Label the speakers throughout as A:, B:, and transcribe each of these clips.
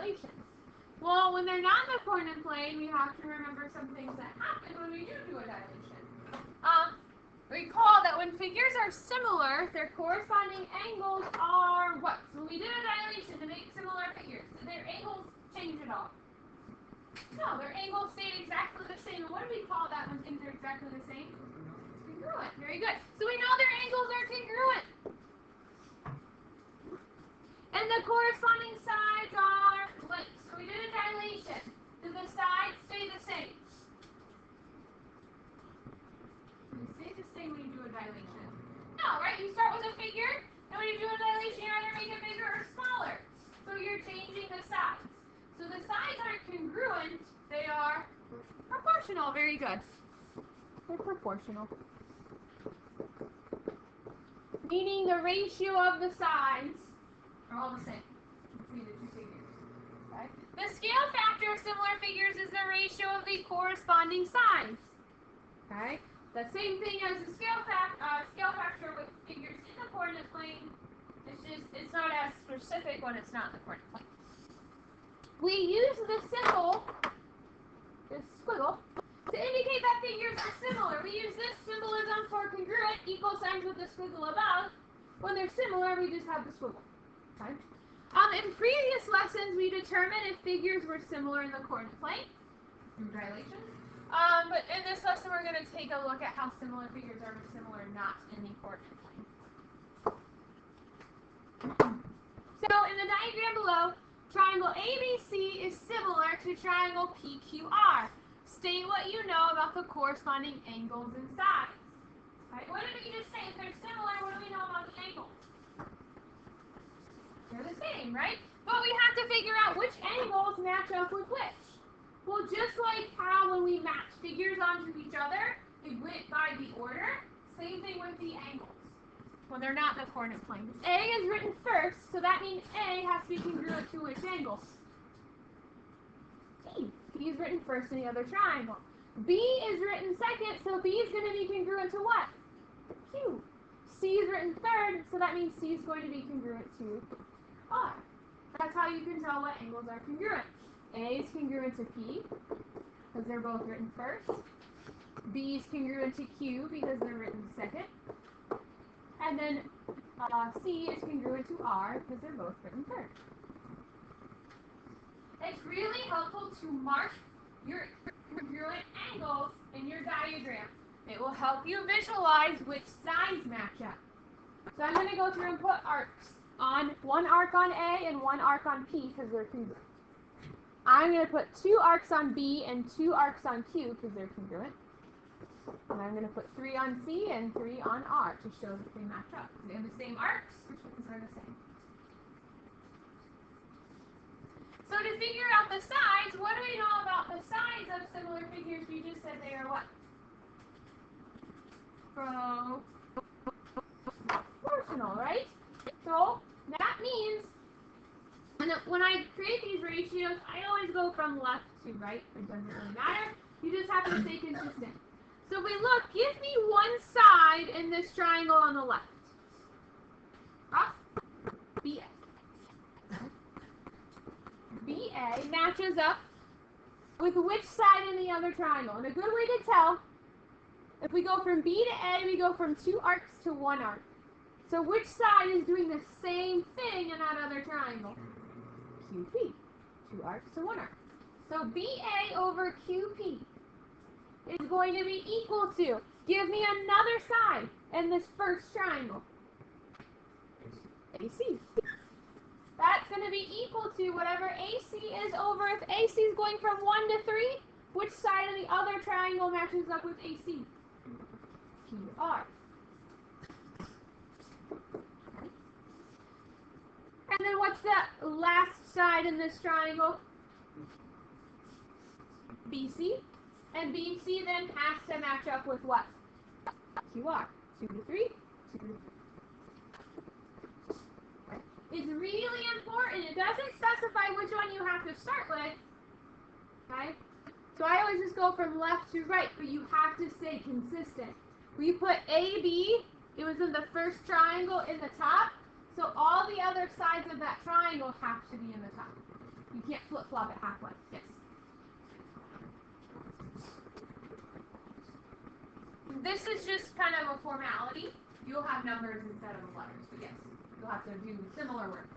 A: dilations. Well, when they're not in the coordinate plane, we have to remember some things that happen when we do a dilation. Recall that when figures are similar, their corresponding angles are what? So when we did a dilation to make similar figures, did their angles change at all? No, their angles stayed exactly the same. And what do we call that when things are exactly the same? Congruent. Very good. So we know their angles are congruent. And the corresponding sides are what? So we did a dilation. Do the sides stay the same? They stay the same when you do a dilation. No, right? You start with a figure, and when you do a dilation, you either make it bigger or smaller. So you're changing the sides. So the sides aren't congruent, they are proportional. Very good. They're proportional. Meaning the ratio of the sides are all the same between the two figures. Okay? The scale factor of similar figures is the ratio of the corresponding sides. Okay? The same thing as the scale factor with figures in the coordinate plane. It's not as specific when it's not in the coordinate plane. We use the symbol, this squiggle, to indicate that figures are similar. We use this symbolism for congruent, equal signs with the squiggle above. When they're similar, we just have the squiggle. Okay? In previous lessons, we determined if figures were similar in the coordinate plane through dilation. But in this lesson, we're going to take a look at how similar figures are similar not in the coordinate plane. So in the diagram below, triangle ABC is similar to triangle PQR. State what you know about the corresponding angles and sides. Right? What did we just say? If they're similar, what do we know about the angles? They're the same, right? But we have to figure out which angles match up with which. Well, just like how when we match figures onto each other, it went by the order, same thing with the angles. When they're not in the coordinate plane. A is written first, so that means A has to be congruent to which angle? P. P is written first in the other triangle. B is written second, so B is going to be congruent to what? Q. C is written third, so that means C is going to be congruent to R. That's how you can tell what angles are congruent. A is congruent to P, because they're both written first. B is congruent to Q, because they're written second. And then C is congruent to R, because they're both written third. It's really helpful to mark your congruent angles in your diagram. It will help you visualize which sides match up. So I'm going to go through and put arcs on, one arc on A and one arc on P, because they're congruent. I'm going to put 2 arcs on B and 2 arcs on Q, because they're congruent. And I'm going to put 3 on C and 3 on R to show that they match up. They have the same arcs, which means they're the same. So to figure out the sides, what do we know about the sides of similar figures? We just said they are what? Proportional, right? So that means when I create these ratios, I always go from left to right. It doesn't really matter. You just have to stay consistent. So we look, give me one side in this triangle on the left. Cross. BA. BA matches up with which side in the other triangle? And a good way to tell, if we go from B to A, we go from 2 arcs to 1 arc. So which side is doing the same thing in that other triangle? QP. 2 arcs to 1 arc. So BA over QP is going to be equal to, give me another side in this first triangle. AC. That's going to be equal to whatever AC is over, if AC is going from 1 to 3, which side of the other triangle matches up with AC? PR. And then what's the last side in this triangle? BC. And BC then has to match up with what? QR. 2 to 3, 2 to 3. It's really important. It doesn't specify which one you have to start with. Okay? So I always just go from left to right, but you have to stay consistent. We put AB, it was in the first triangle in the top, so all the other sides of that triangle have to be in the top. You can't flip-flop it halfway. Yes. This is just kind of a formality. You'll have numbers instead of letters, but yes, you'll have to do similar work.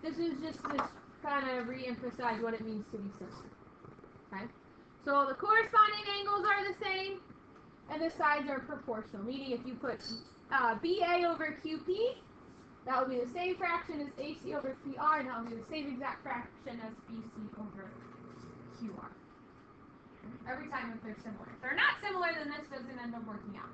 A: This is just to kind of re-emphasize what it means to be similar. Okay? So the corresponding angles are the same, and the sides are proportional. Meaning if you put BA over QP, that will be the same fraction as AC over PR, and that will be the same exact fraction as BC over QR. Every time if they're similar. If they're not similar, then this doesn't end up working out.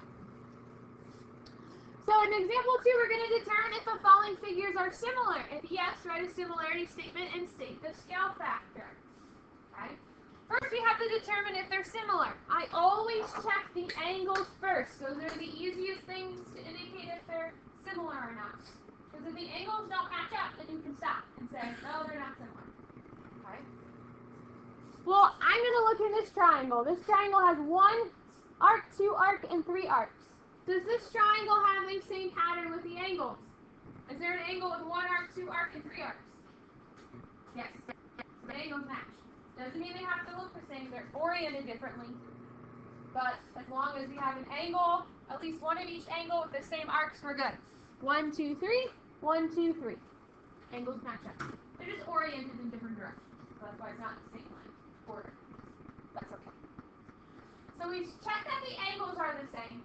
A: So in example 2, we're going to determine if the following figures are similar. If yes, write a similarity statement and state the scale factor. Okay? First, we have to determine if they're similar. I always check the angles first. Those are the easiest things to indicate if they're similar or not. Because if the angles don't match up, then you can stop and say, no, they're not similar. Okay? Well, I'm going to look at this triangle. This triangle has 1 arc, 2 arc, and 3 arcs. Does this triangle have the same pattern with the angles? Is there an angle with 1 arc, 2 arc, and 3 arcs? Yes. The angles match. Doesn't mean they have to look the same. They're oriented differently. But as long as we have an angle, at least one of each angle with the same arcs, we're good. 1, 2, 3. 1, 2, 3. Angles match up. They're just oriented in different directions. So that's why it's not the same line. Order. That's okay. So we check that the angles are the same.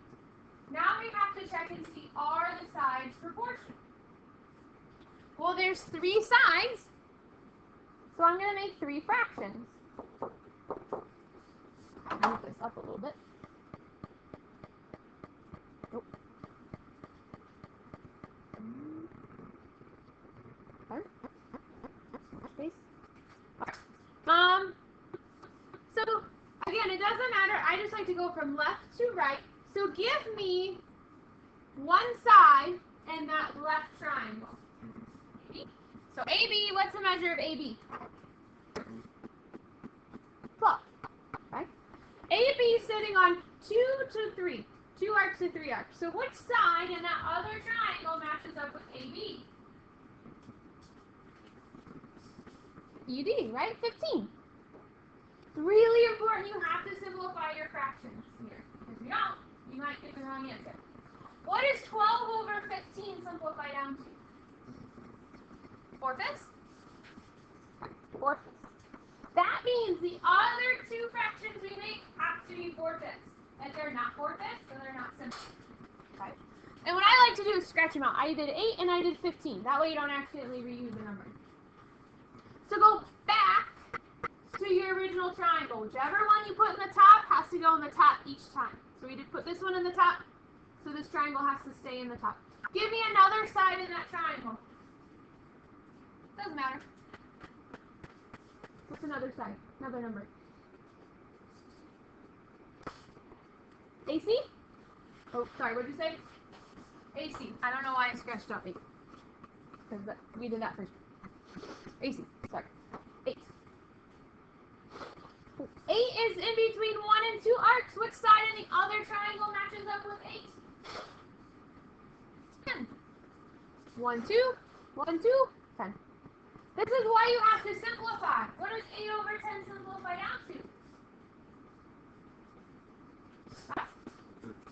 A: Now we have to check and see, are the sides proportional? Well, there's 3 sides, so I'm going to make 3 fractions. I'll move this up a little bit. Nope. Space. Alright. So again, it doesn't matter. I just like to go from left to right. So give me one side and that left triangle. AB. So AB, what's the measure of AB? 12. Right? AB is sitting on 2 to 3. 2 arcs to 3 arcs. So which side in that other triangle matches up with AB? ED, right? 15. Really important, you have to simplify your fractions here. If you don't, you might get the wrong answer. What is 12 over 15 simplify down to? 4/5? 4/5. That means the other 2 fractions we make have to be 4/5. If they're not 4/5, then they're not simple. Okay? And what I like to do is scratch them out. I did 8 and I did 15. That way you don't accidentally reuse the number. So go back to your original triangle. Whichever one you put in the top has to go in the top each time. So we did put this one in the top, so this triangle has to stay in the top. Give me another side in that triangle. Doesn't matter. What's another side? Another number. AC? Oh, sorry, what did you say? AC. I don't know why I scratched out 8. Because we did that first. AC. Sorry. 8. 8 is in between 1 and 2 arcs. Which side in the other triangle matches up with 8? 10. 1, 2. 1, 2. 10. This is why you have to simplify. What does 8 over 10 simplify down to?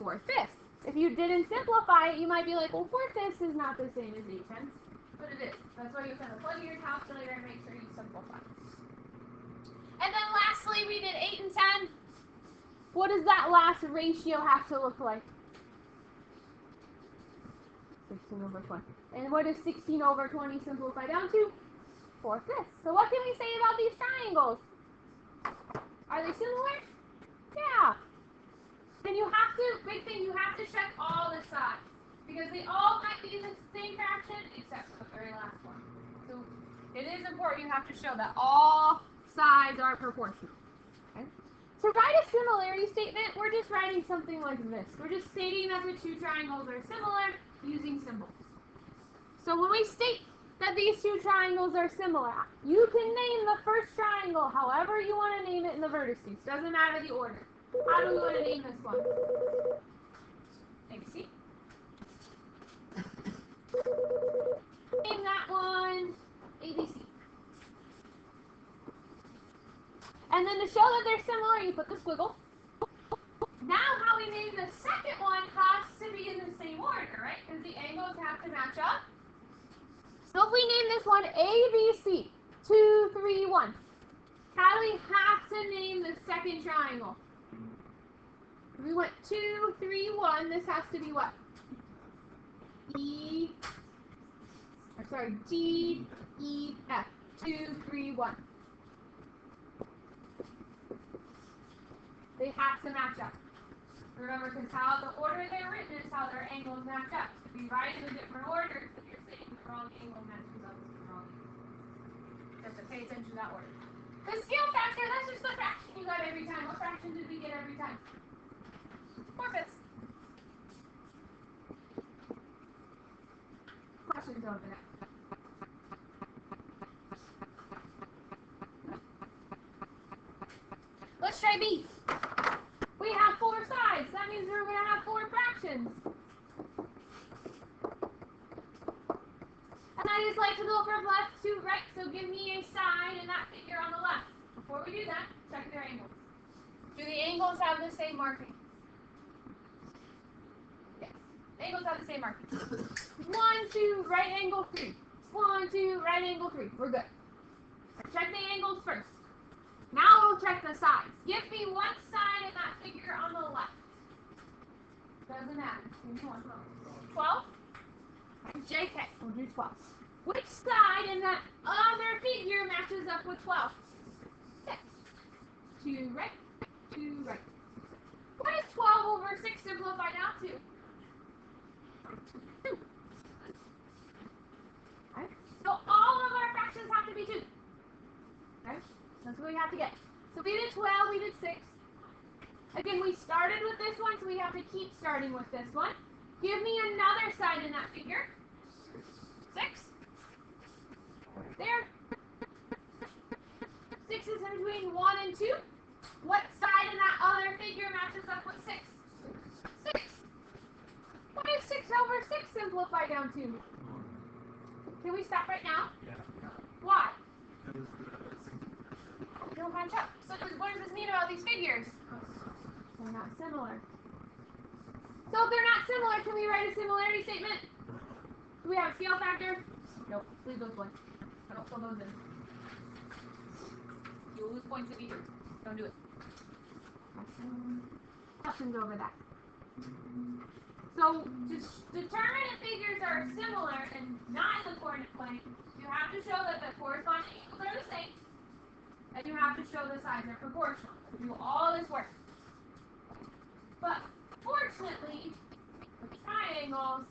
A: 4/5. If you didn't simplify it, you might be like, well, 4/5 is not the same as 8/10. But it is. That's why you kind of plug in your calculator and make sure you simplify. And then lastly, we did 8 and 10. What does that last ratio have to look like? 16 over 20. And what does 16 over 20 simplify down to? 4/5. So what can we say about these triangles? Are they similar? Yeah. Then you have to, big thing, you have to check all the sides. Because they all might be the same fraction, except for the very last one. So it is important you have to show that all sides are proportional. Okay? To write a similarity statement, we're just writing something like this. We're just stating that the 2 triangles are similar using symbols. So when we state that these 2 triangles are similar, you can name the first triangle however you want to name it in the vertices. Doesn't matter the order. How do we want to name this one? ABC. Name that one ABC. And then to show that they're similar, you put the squiggle. Now how we name the second one has to be in the same order, right? Because the angles have to match up. So if we name this one ABC, 2, 3, 1, how do we have to name the second triangle? If we went 2, 3, 1, this has to be what? D, E, F. 2, 3, 1. They have to match up. Remember, because how the order they're written is how their angles match up. If you write in a different order, then you're saying the wrong angle matches up with the wrong angle. You have to pay attention to that order. The scale factor, that's just the fraction you got every time. What fraction did we get every time? 4/5. Questions over that? Let's try B. We have 4 sides. That means we're going to have 4 fractions. And I just like to go from left to right, so give me a side in that figure on the left. Before we do that, check their angles. Do the angles have the same marking? Yes. Angles have the same marking. 1, 2, right angle 3. 1, 2, right angle 3. We're good. Check the angles first. Now we'll check the sides. Give me one side in that figure on the left. Doesn't matter. Give me one. 12? JK. We'll do 12. Which side in that other figure matches up with 12? 6. 2 right, 2 right. What is 12 over 6 simplified out to? 2. Okay. So all of our fractions have to be 2. Okay? That's what we have to get. So we did 12, we did 6. Again, we started with this one, so we have to keep starting with this one. Give me another side in that figure. 6. There. 6 is in between 1 and 2. What side in that other figure matches up with 6? 6. What is 6 over 6 simplified down to? Can we stop right now?
B: Yeah.
A: Why? They don't match up. So what does this mean about these figures? They're not similar. So if they're not similar, can we write a similarity statement? Do we have a scale factor? Nope. Leave those blank. I don't fill those in. You'll lose points if you do. Don't do it. Questions over that. So to determine if figures are similar and not in the coordinate plane, you have to show that the corresponding angles are the same, and you have to show the sides are proportional. Do all this work. But fortunately, with triangles,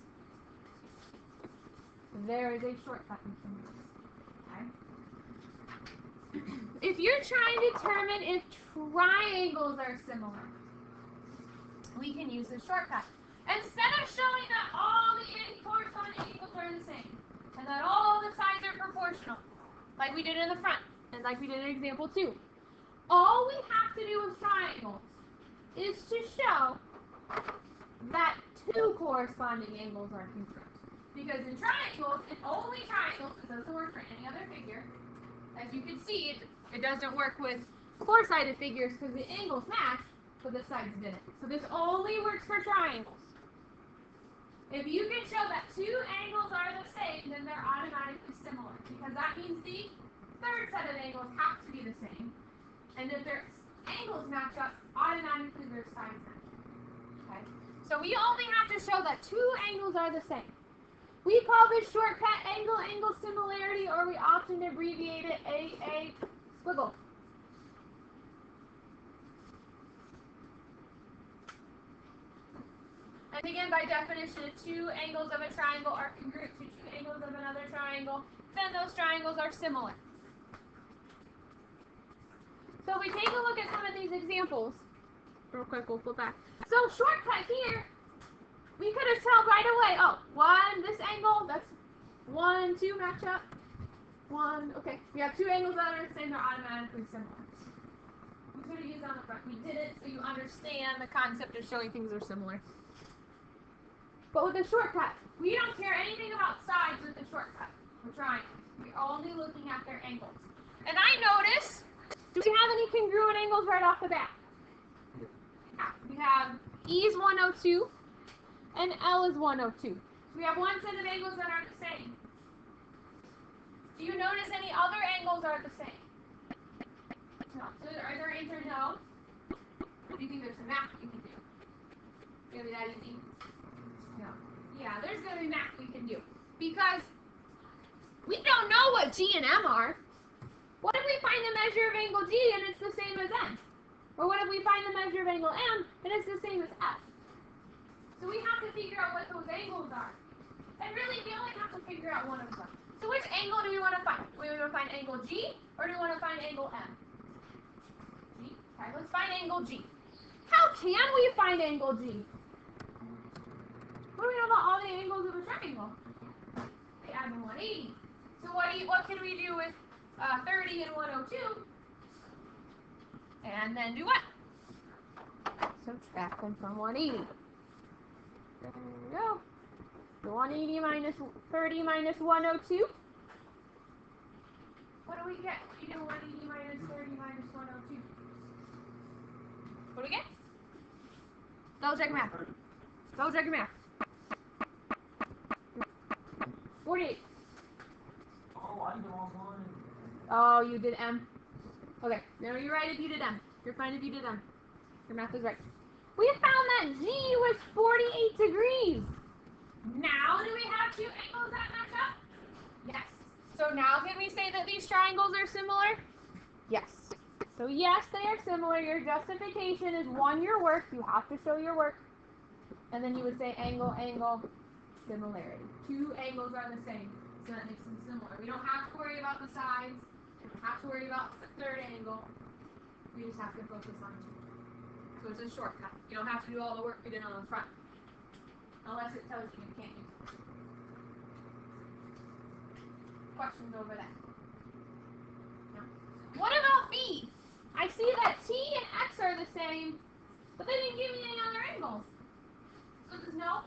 A: there is a shortcut in some of this. Okay? If you're trying to determine if triangles are similar, we can use this shortcut. Instead of showing that all the corresponding angles are the same, and that all the sides are proportional, like we did in the front, and like we did in example 2, all we have to do with triangles is to show that 2 corresponding angles are congruent. Because in triangles, and only triangles, it doesn't work for any other figure. As you can see, it doesn't work with 4-sided figures because the angles match, but the sides didn't. So this only works for triangles. If you can show that 2 angles are the same, then they're automatically similar. Because that means the third set of angles have to be the same. And if their angles match up, automatically their sides match. Okay? So we only have to show that 2 angles are the same. We call this shortcut angle-angle similarity, or we often abbreviate it AA squiggle. And again, by definition, if 2 angles of a triangle are congruent to 2 angles of another triangle, then those triangles are similar. So if we take a look at some of these examples, real quick, we'll flip back. So shortcut here, we could have told right away, oh, 1, this angle, that's 1, 2 match up. 1, okay. We have 2 angles that are the same, they're automatically similar. We could have used on the front. We did it so you understand the concept of showing things are similar. But with a shortcut, we don't care anything about sides with the shortcut. We're trying. We're only looking at their angles. And I notice Do we have any congruent angles right off the bat? Yeah, we have E is 102 and L is 102. So we have one set of angles that are the same. Do you notice any other angles are the same? No. So are there no? Or do you think there's some math we can do? Really that easy? No. Yeah, there's going to be math we can do. Because we don't know what G and M are. What if we find the measure of angle G and it's the same as M? Or what if we find the measure of angle M and it's the same as F? So we have to figure out what those angles are. And really, we only have to figure out one of them. So which angle do we want to find? Do we want to find angle G or do we want to find angle M? G. Okay, let's find angle G. How can we find angle G? What do we know about all the angles of a triangle? They add to 180. So what can we do with 30 and 102? And then do what? Subtract them from 180. There we go. So 180 minus 30 minus 102. What do we get? We do 180 minus 30 minus 102. What do we get? Double check your math. Double check your math. 48.
B: Oh, I did the wrong one.
A: Oh, you did M. Okay, no, you're right if you did M. You're fine if you did M. Your math is right. We found that G was 48 degrees. Now do we have two angles that match up? Yes. So now can we say that these triangles are similar? Yes. So yes, they are similar. Your justification is one, your work. You have to show your work. And then you would say angle, angle, similarity. Two angles are the same, so that makes them similar. We don't have to worry about the sides. We don't have to worry about the third angle. We just have to focus on two. So it's a shortcut. You don't have to do all the work we did on the front. Unless it tells you you can't use it. Questions over that? No? What about B? I see that T and X are the same, but they didn't give me any other angles. So does no?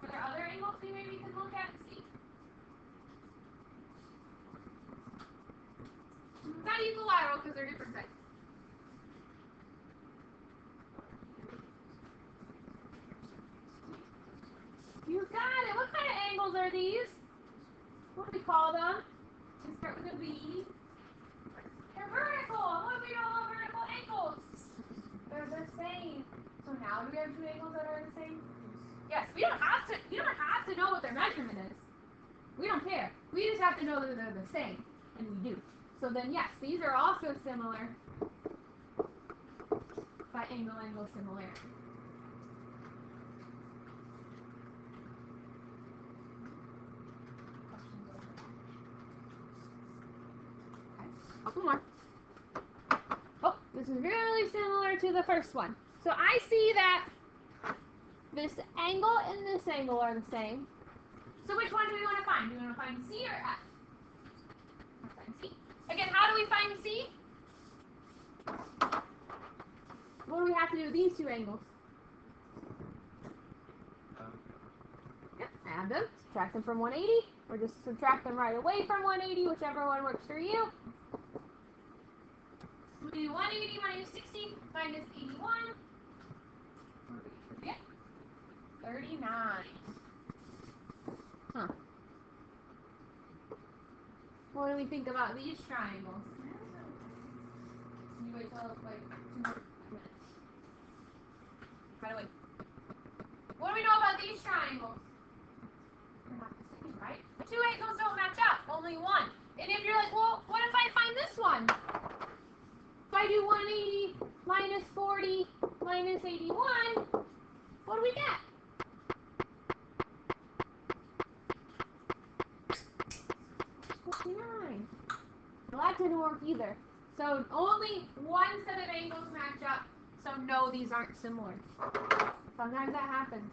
A: Are there other angles we maybe could look at and see? Not equilateral because they're different sides. You got it. What kind of angles are these? What do we call them? They start with a V. They're vertical. What do we know about vertical angles? They're the same. So now do we have two angles that are the same? Yes. We don't have to know what their measurement is. We don't care. We just have to know that they're the same, and we do. So then yes, these are also similar by angle similarity. Couple more. Oh, this is really similar to the first one. So I see that this angle and this angle are the same. So which one do we want to find? Do we want to find C or F? Find C. Again, how do we find C? What do we have to do with these two angles? Yep, add them, subtract them from 180, or just subtract them right away from 180, whichever one works for you. We do 180 minus 60 minus 81. Yeah. 39. Huh. What do we think about these triangles? You wait till like 2 more minutes. Right away. What do we know about these triangles? They're not the same, right? Two angles don't match up, only one. And if you're like, well, what if I find this one? If I do 180 minus 40 minus 81, what do we get? 29. Well, that didn't work either. So only one set of angles match up. So no, these aren't similar. Sometimes that happens.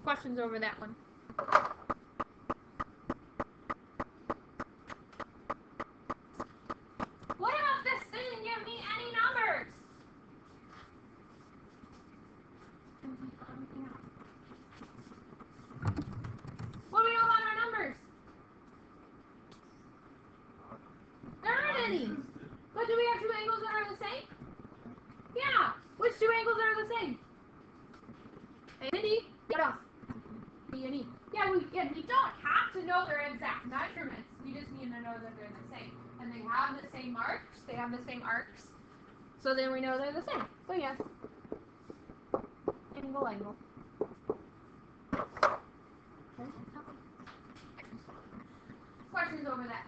A: Questions over that one? What about this? They didn't give me any numbers. many. But do we have two angles that are the same? Yeah. Which two angles are the same? A and E. What else? B and E. Yeah, we don't have to know their exact measurements. We just need to know that they're the same. And they have the same arcs. They have the same arcs. So then we know they're the same. So yes. Angle. Questions over that?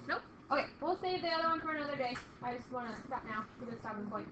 A: Nope? Okay, we'll save the other one for another day. I just want to stop now for this stopping point.